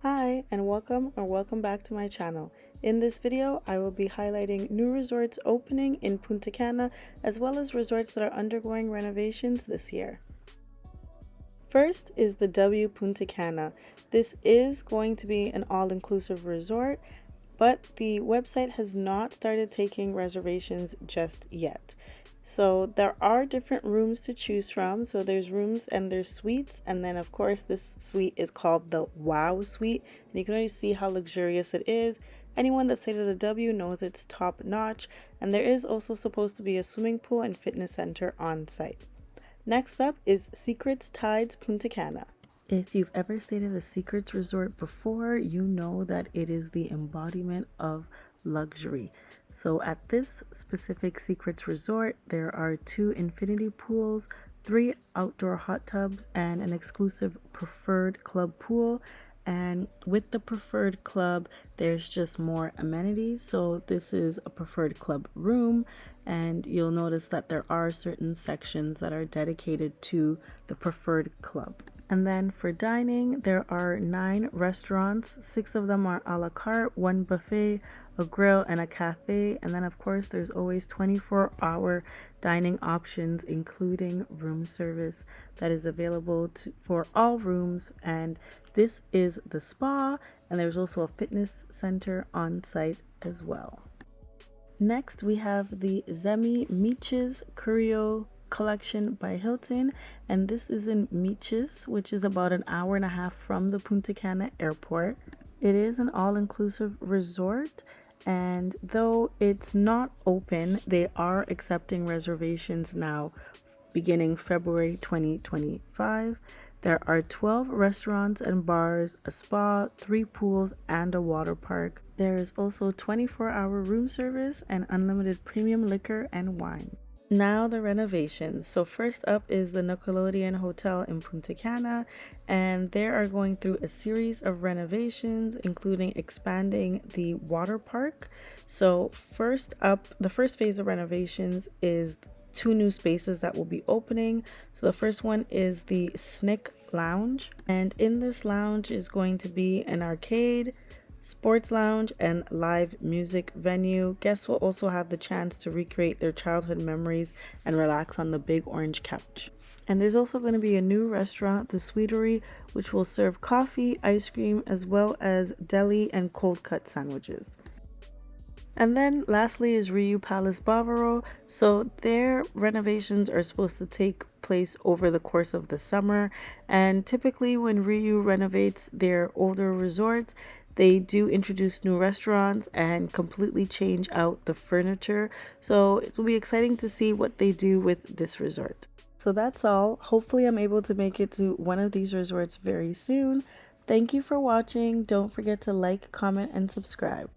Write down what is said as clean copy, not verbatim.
Hi and welcome back to my channel. In this video, I will be highlighting new resorts opening in Punta Cana as well as resorts that are undergoing renovations this year. First is the W Punta Cana. This is going to be an all-inclusive resort, but the website has not started taking reservations just yet. So there are different rooms to choose from. So there's rooms and there's suites, and then of course this suite is called the Wow Suite, and you can already see how luxurious it is. Anyone that stayed at the W knows it's top notch, and there is also supposed to be a swimming pool and fitness center on site. Next up is Secrets Tides Punta Cana. If you've ever stayed at a Secrets resort before, you know that it is the embodiment of luxury. So at this specific Secrets resort, there are 2 infinity pools, 3 outdoor hot tubs, and an exclusive preferred club pool. And with the preferred club, there's just more amenities. So this is a preferred club room, and you'll notice that there are certain sections that are dedicated to the preferred club. And then for dining, there are 9 restaurants. 6 of them are a la carte, 1 buffet, a grill, and a cafe. And then of course there's always 24-hour dining options, including room service that is available for all rooms. And this is the spa, and there's also a fitness center on site as well. Next, we have the Zemi Miches Curio Collection by Hilton, and this is in Miches, which is about an hour and a half from the Punta Cana airport. It is an all-inclusive resort, and though it's not open, they are accepting reservations now beginning February 2025. There are 12 restaurants and bars, a spa, 3 pools, and a water park. There is also 24-hour room service and unlimited premium liquor and wine. Now the renovations. So first up is the Nickelodeon Hotel in Punta Cana, and they are going through a series of renovations, including expanding the water park. So first up, the first phase of renovations is 2 new spaces that will be opening. So the first one is the Snick Lounge, and in this lounge is going to be an arcade, sports lounge, and live music venue. Guests will also have the chance to recreate their childhood memories and relax on the big orange couch. And there's also going to be a new restaurant, the Sweetery, which will serve coffee, ice cream, as well as deli and cold cut sandwiches. And then lastly is Riu Palace Bavaro. So their renovations are supposed to take place over the course of the summer. And typically when Riu renovates their older resorts, they do introduce new restaurants and completely change out the furniture. So it will be exciting to see what they do with this resort. So that's all. Hopefully I'm able to make it to one of these resorts very soon. Thank you for watching. Don't forget to like, comment, and subscribe.